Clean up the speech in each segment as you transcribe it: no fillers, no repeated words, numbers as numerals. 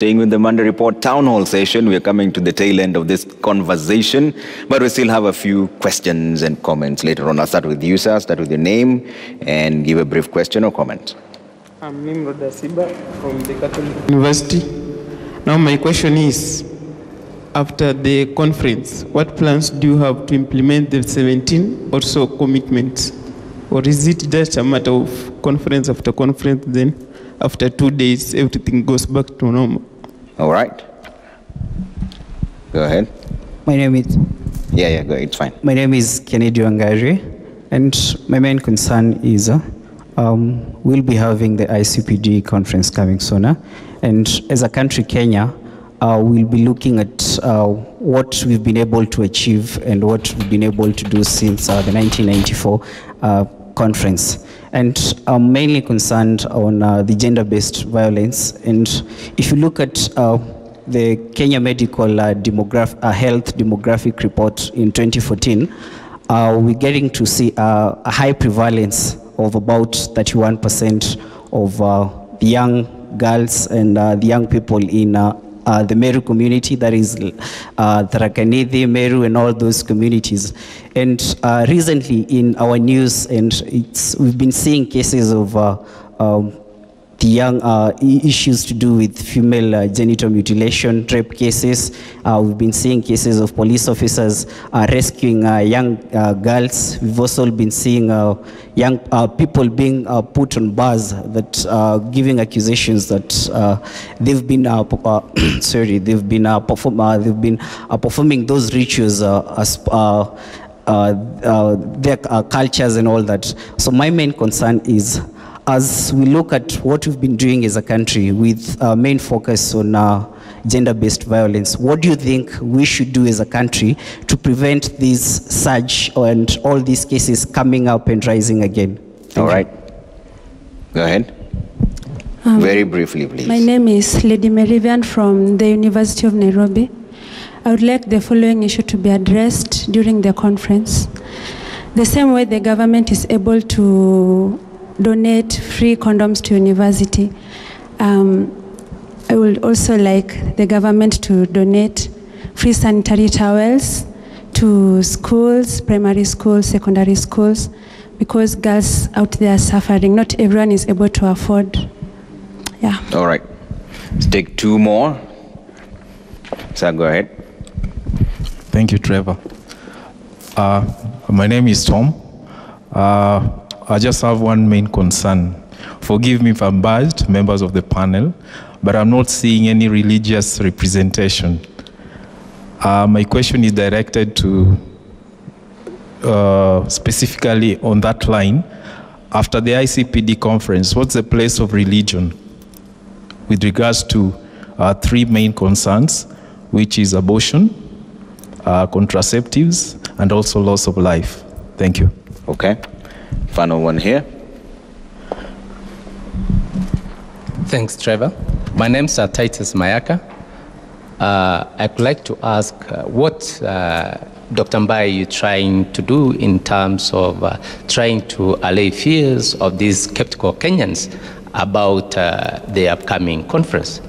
Staying with the Monday Report Town Hall session, we are coming to the tail end of this conversation, but we still have a few questions and comments later on. I'll start with you, sir. Start with your name and give a brief question or comment. I'm Nimrod Asiba from the Catholic University. Now my question is, after the conference, what plans do you have to implement the 17 or so commitments? Or is it just a matter of conference after conference, then after 2 days, everything goes back to normal? All right. Go ahead. My name is... Yeah, go ahead. It's fine. My name is Kennedy Wangari, and my main concern is we'll be having the ICPD conference coming sooner. And as a country, Kenya, we'll be looking at what we've been able to achieve and what we've been able to do since the 1994 conference. And I'm mainly concerned on the gender-based violence. And if you look at the Kenya Medical Health Demographic Report in 2014, we're getting to see a high prevalence of about 31% of the young girls and the young people in the Meru community, that is Tharaka-Nithi, Meru, and all those communities. And recently in our news, and we've been seeing cases of the young issues to do with female genital mutilation, rape cases. We've been seeing cases of police officers rescuing young girls. We've also been seeing young people being put on bars, that giving accusations that they've been performing those rituals as their cultures and all that. So my main concern is, as we look at what we've been doing as a country with main focus on gender-based violence, what do you think we should do as a country to prevent this surge and all these cases coming up and rising again? All right. Go ahead. Very briefly, please. My name is Lady Merivian from the University of Nairobi. I would like the following issue to be addressed during the conference. The same way the government is able to donate free condoms to university, I would also like the government to donate free sanitary towels to schools, primary schools, secondary schools, because girls out there are suffering. Not everyone is able to afford. Yeah. All right. Let's take two more. Sir, go ahead. Thank you, Trevor. My name is Tom. I just have one main concern. Forgive me if I'm biased, members of the panel, but I'm not seeing any religious representation. My question is directed to, specifically on that line, after the ICPD conference, what's the place of religion with regards to three main concerns, which is abortion, contraceptives, and also loss of life? Thank you. Okay. Final one here. Thanks, Trevor. My name is Titus Mayaka. I'd like to ask what Dr. Mbai you trying to do in terms of trying to allay fears of these skeptical Kenyans about the upcoming conference.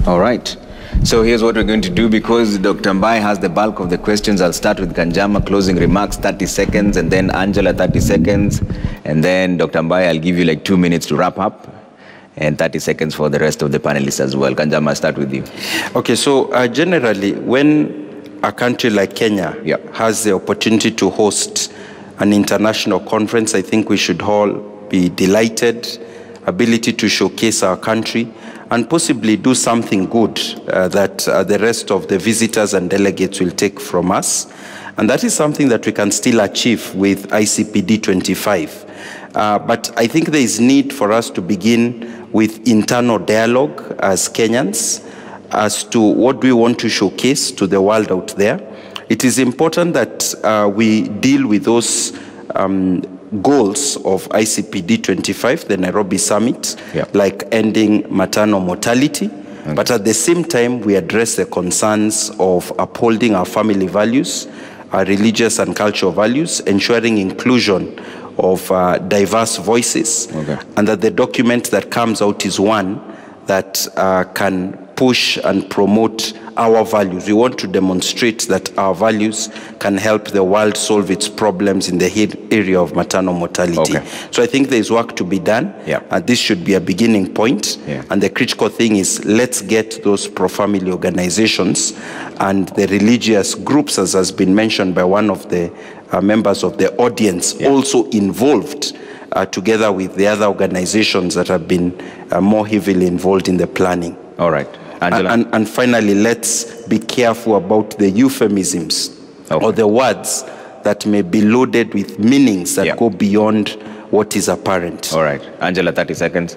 All right. So here's what we're going to do, because Dr. Mbai has the bulk of the questions. I'll start with Kanjama, closing remarks, 30 seconds, and then Angela, 30 seconds. And then Dr. Mbai, I'll give you like 2 minutes to wrap up, and 30 seconds for the rest of the panelists as well. Kanjama, I'll start with you. Okay, so generally, when a country like Kenya has the opportunity to host an international conference, I think we should all be delighted, ability to showcase our country, and possibly do something good that the rest of the visitors and delegates will take from us. And that is something that we can still achieve with ICPD 25. But I think there is need for us to begin with internal dialogue as Kenyans as to what we want to showcase to the world out there. It is important that we deal with those goals of ICPD 25, the Nairobi Summit, like ending maternal mortality. But at the same time, we address the concerns of upholding our family values, our religious and cultural values, ensuring inclusion of diverse voices, and that the document that comes out is one that can push and promote our values. We want to demonstrate that our values can help the world solve its problems in the area of maternal mortality. Okay. So I think there's work to be done. Yeah. And this should be a beginning point. Yeah. And the critical thing is, let's get those pro-family organizations and the religious groups, as has been mentioned by one of the members of the audience, also involved together with the other organizations that have been more heavily involved in the planning. All right. Angela? And finally, let's be careful about the euphemisms or the words that may be loaded with meanings that go beyond what is apparent. All right. Angela, 30 seconds.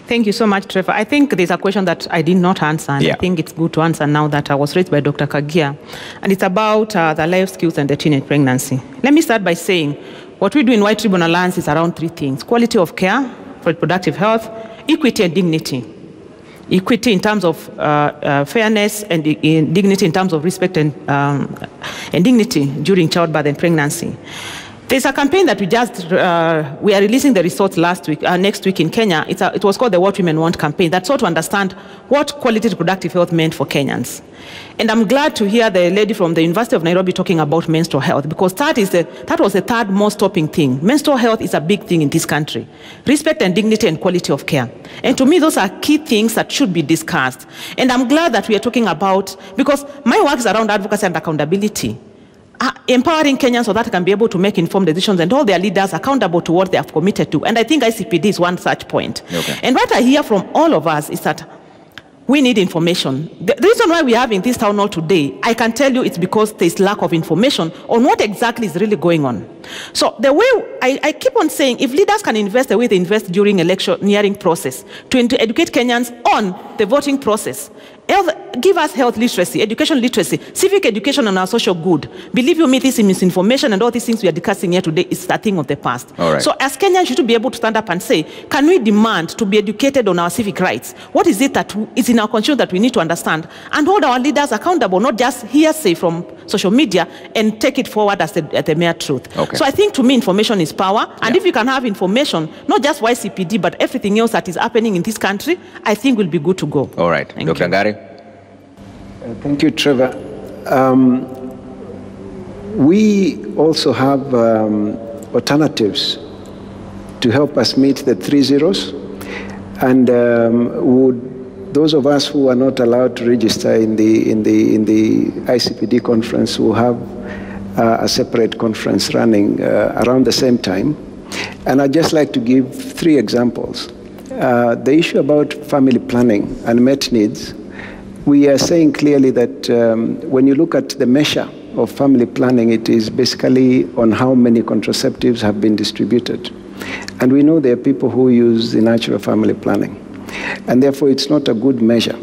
Thank you so much, Trevor. I think there's a question that I did not answer, and I think it's good to answer now that I was raised by Dr. Kagia, and it's about the life skills and the teenage pregnancy. Let me start by saying what we do in White Ribbon Alliance is around three things: quality of care for reproductive health, equity and dignity. Equity in terms of fairness, and dignity in terms of respect and dignity during childbirth and pregnancy. There's a campaign that we are releasing the results next week in Kenya. It was called the What Women Want campaign that sought to understand what quality reproductive health meant for Kenyans. And I'm glad to hear the lady from the University of Nairobi talking about menstrual health, because that was the third most topping thing. Menstrual health is a big thing in this country. Respect and dignity and quality of care. And to me, those are key things that should be discussed. And I'm glad that we are talking about, because my work is around advocacy and accountability. Empowering Kenyans so that they can be able to make informed decisions and hold their leaders accountable to what they have committed to. And I think ICPD is one such point. Okay. And what I hear from all of us is that we need information. The reason why we are having this town hall today, I can tell you it's because there's lack of information on what exactly is really going on. So the way, I keep on saying, if leaders can invest the way they invest during electioneering process to educate Kenyans on the voting process, give us health literacy, education literacy, civic education on our social good. Believe you me, this misinformation and all these things we are discussing here today is a thing of the past. Right. So as Kenyans, you should be able to stand up and say, can we demand to be educated on our civic rights? What is it that is in our constitution that we need to understand? And hold our leaders accountable, not just hearsay from social media and take it forward as the mere truth. Okay. So I think to me, information is power. And if you can have information, not just YCPD, but everything else that is happening in this country, I think we'll be good to go. All right. Dr. Ngari? Thank you, Trevor. We also have alternatives to help us meet the 3 zeros. And those of us who are not allowed to register in the ICPD conference will have a separate conference running around the same time. And I'd just like to give 3 examples. The issue about family planning and met needs, we are saying clearly that when you look at the measure of family planning, it is basically on how many contraceptives have been distributed. And we know there are people who use the natural family planning. And therefore, it's not a good measure.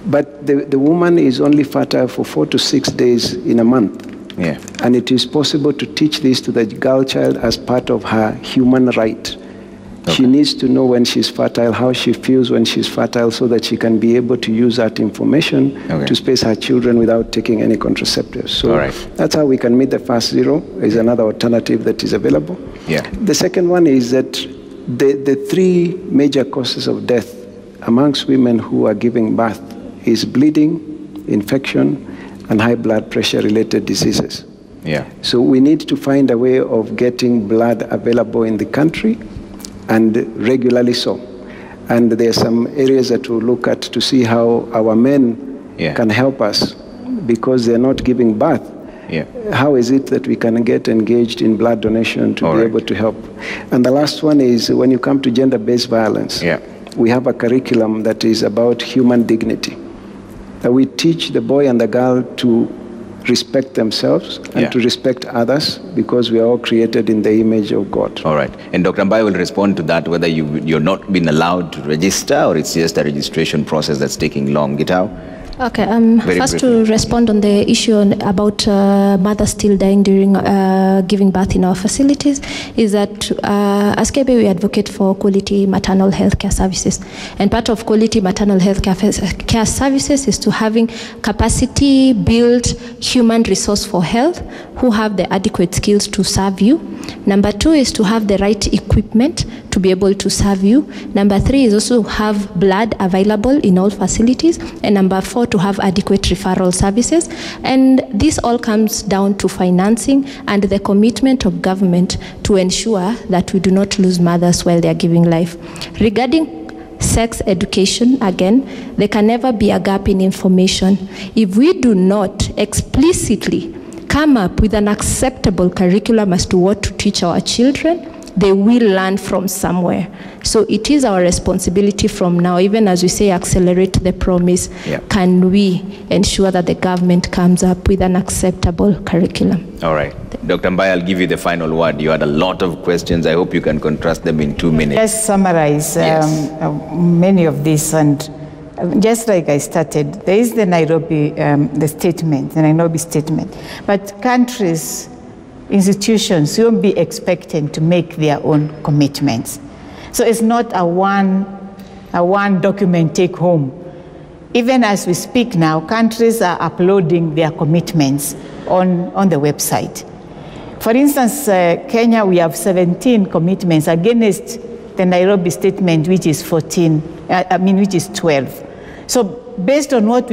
But the woman is only fertile for 4 to 6 days in a month. Yeah. And it is possible to teach this to the girl child as part of her human right. Okay. She needs to know when she's fertile, how she feels when she's fertile, so that she can be able to use that information to space her children without taking any contraceptives. So that's how we can meet the first 0, is another alternative that is available. Yeah. The second one is that the 3 major causes of death amongst women who are giving birth is bleeding, infection, and high blood pressure related diseases. Yeah. So we need to find a way of getting blood available in the country, and regularly so. And there are some areas that we'll look at to see how our men can help us, because they're not giving birth. Yeah. How is it that we can get engaged in blood donation to be able to help? And the last one is when you come to gender-based violence, we have a curriculum that is about human dignity. That we teach the boy and the girl to respect themselves and to respect others, because we are all created in the image of God. All right. And Dr. Mbai will respond to that, whether you're not been allowed to register or it's just a registration process that's taking long. Gitao? Okay, first to respond on the issue about mothers still dying during giving birth in our facilities is that as KB we advocate for quality maternal health care services, and part of quality maternal health care services is to having capacity built human resource for health who have the adequate skills to serve you. Number 2 is to have the right equipment to be able to serve you. Number 3 is also have blood available in all facilities. And number 4, to have adequate referral services. And this all comes down to financing and the commitment of government to ensure that we do not lose mothers while they are giving life. Regarding sex education, again, there can never be a gap in information. If we do not explicitly come up with an acceptable curriculum as to what to teach our children, they will learn from somewhere. So it is our responsibility from now, even as we say accelerate the promise, can we ensure that the government comes up with an acceptable curriculum? All right. Dr. Mbai, I'll give you the final word. You had a lot of questions. I hope you can contrast them in 2 minutes. Let's summarize many of these. And just like I started, there is the Nairobi statement. But countries, institutions won't be expected to make their own commitments. So it's not a one document take home. Even as we speak now, countries are uploading their commitments on the website. For instance, Kenya, we have 17 commitments against the Nairobi statement, which is 12. So based on what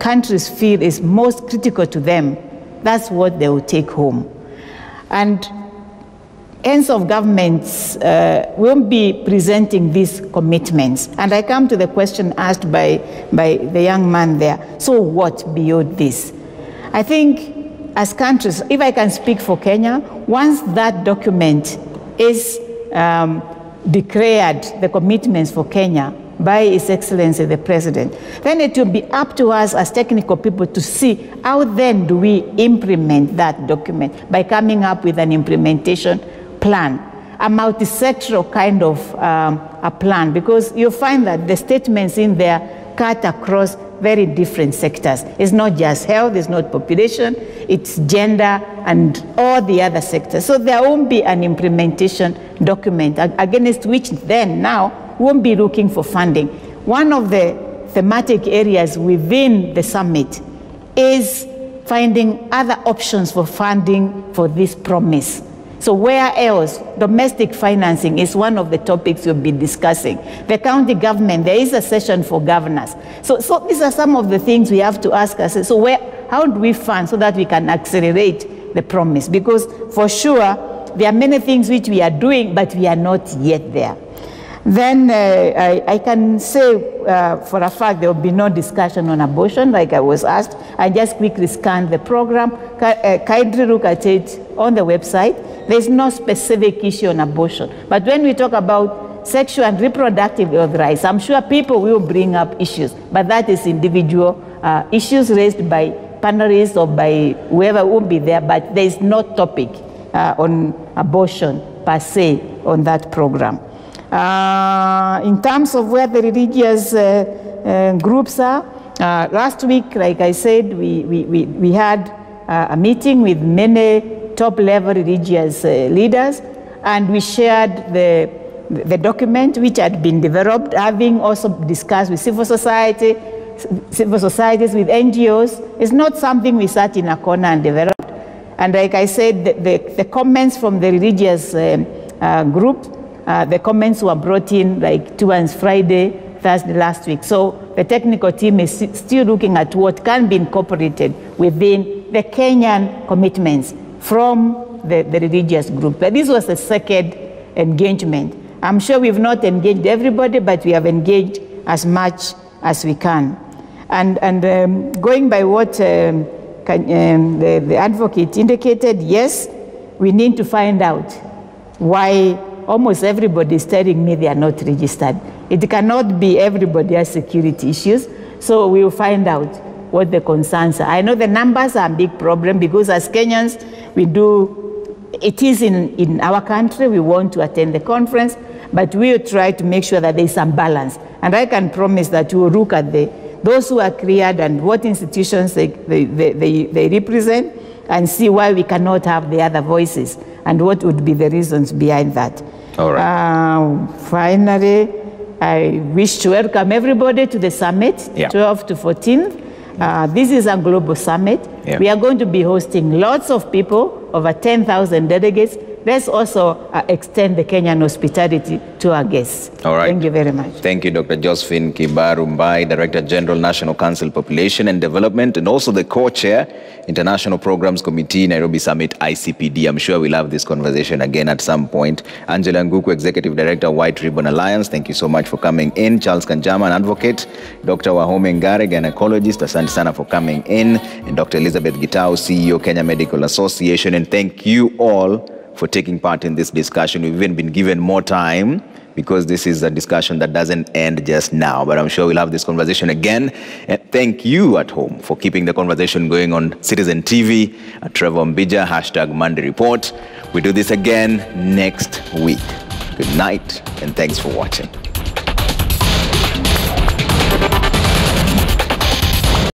countries feel is most critical to them, that's what they will take home. And ends of governments won't be presenting these commitments. And I come to the question asked by the young man there, so what beyond this? I think as countries, if I can speak for Kenya, once that document is declared, the commitments for Kenya, by His Excellency the President, then it will be up to us as technical people to see how then do we implement that document by coming up with an implementation plan, a multi-sectoral kind of a plan, because you'll find that the statements in there cut across very different sectors. It's not just health, it's not population, it's gender and all the other sectors. So there won't be an implementation document against which then now won't be looking for funding. One of the thematic areas within the summit is finding other options for funding for this promise. So where else? Domestic financing is one of the topics we'll be discussing. The county government, there is a session for governors. So these are some of the things we have to ask ourselves. So how do we fund so that we can accelerate the promise? Because for sure, there are many things which we are doing, but we are not yet there. Then I can say for a fact there will be no discussion on abortion, like I was asked. I just quickly scanned the program. Kindly look at it on the website. There's no specific issue on abortion. But when we talk about sexual and reproductive health rights, I'm sure people will bring up issues, but that is individual issues raised by panelists or by whoever will be there, but there is no topic on abortion per se on that program. In terms of where the religious groups are, last week, like I said, we had a meeting with many top-level religious leaders, and we shared the document which had been developed, having also discussed with civil societies, with NGOs. It's not something we sat in a corner and developed. And like I said, the comments from the religious group, the comments were brought in like towards Friday, Thursday last week. So the technical team is still looking at what can be incorporated within the Kenyan commitments from the religious group. But this was a second engagement. I'm sure we've not engaged everybody, but we have engaged as much as we can. And going by what the advocate indicated, yes, we need to find out why almost everybody is telling me they are not registered. It cannot be everybody has security issues, so we will find out what the concerns are. I know the numbers are a big problem because as Kenyans, it is in our country, we want to attend the conference, but we will try to make sure that there is some balance. And I can promise that we will look at the those who are cleared and what institutions they represent, and see why we cannot have the other voices and what would be the reasons behind that. All right. Finally, I wish to welcome everybody to the summit, 12th to 14th. This is a global summit. Yeah. We are going to be hosting lots of people, over 10,000 delegates. Let's also extend the Kenyan hospitality to our guests. All right. Thank you very much. Thank you, Dr. Josephine Kibaru-Mbai, Director General, National Council Population and Development, and also the co-chair, International Programs Committee, Nairobi Summit, ICPD. I'm sure we'll have this conversation again at some point. Angela Nguku, Executive Director, White Ribbon Alliance, thank you so much for coming in. Charles Kanjama, an advocate. Dr. Wahome Ngare, gynecologist, asante sana for coming in. And Dr. Elizabeth Gitau, CEO, Kenya Medical Association. And thank you all for taking part in this discussion. We've even been given more time because this is a discussion that doesn't end just now, but I'm sure we'll have this conversation again. And thank you at home for keeping the conversation going on Citizen TV, at Trevor Mbija, #Monday Report. We do this again next week. Good night, and thanks for watching.